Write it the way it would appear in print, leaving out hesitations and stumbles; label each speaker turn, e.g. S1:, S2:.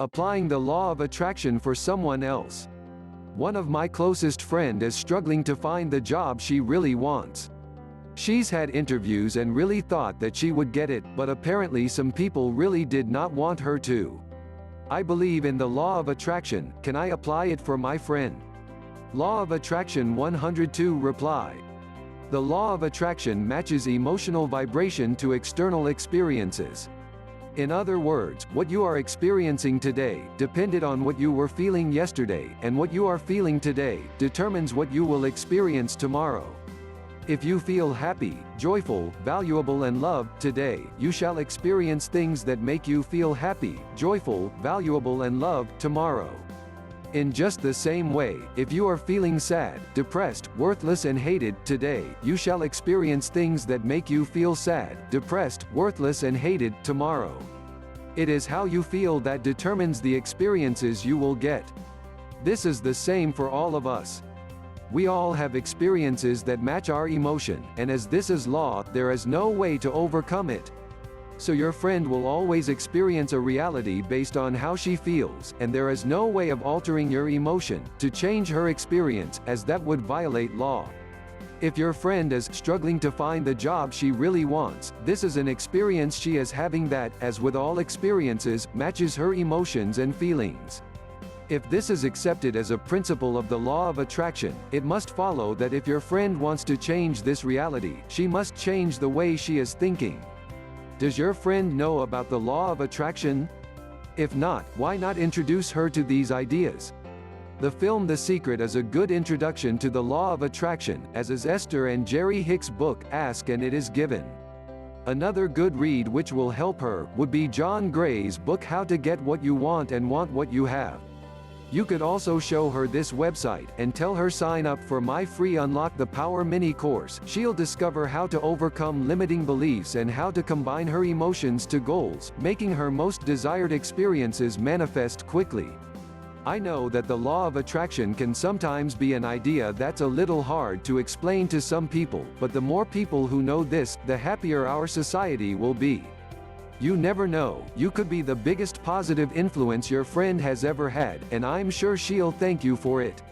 S1: Applying the law of attraction for someone else. One of my closest friend is struggling to find the job she really wants. She's had interviews and really thought that she would get it, but apparently some people really did not want her to. I believe in the law of attraction, can I apply it for my friend? Law of Attraction 102 reply. The law of attraction matches emotional vibration to external experiences. In other words, what you are experiencing today depended on what you were feeling yesterday, and what you are feeling today determines what you will experience tomorrow. If you feel happy, joyful, valuable and loved today, you shall experience things that make you feel happy, joyful, valuable and loved tomorrow. In just the same way, if you are feeling sad, depressed, worthless and hated today, you shall experience things that make you feel sad, depressed, worthless and hated tomorrow. It is how you feel that determines the experiences you will get. This is the same for all of us. We all have experiences that match our emotion, and as this is law, there is no way to overcome it. So your friend will always experience a reality based on how she feels, and there is no way of altering your emotion to change her experience, as that would violate law. If your friend is struggling to find the job she really wants, this is an experience she is having that, as with all experiences, matches her emotions and feelings. If this is accepted as a principle of the law of attraction, it must follow that if your friend wants to change this reality, she must change the way she is thinking. Does your friend know about the law of attraction? If not, why not introduce her to these ideas? The film The Secret is a good introduction to the law of attraction, as is Esther and Jerry Hicks' book, Ask and It Is Given. Another good read which will help her, would be John Gray's book How to Get What You Want and Want What You Have. You could also show her this website, and tell her sign up for my free Unlock the Power mini course. She'll discover how to overcome limiting beliefs and how to combine her emotions to goals, making her most desired experiences manifest quickly. I know that the law of attraction can sometimes be an idea that's a little hard to explain to some people, but the more people who know this, the happier our society will be. You never know, you could be the biggest positive influence your friend has ever had, and I'm sure she'll thank you for it.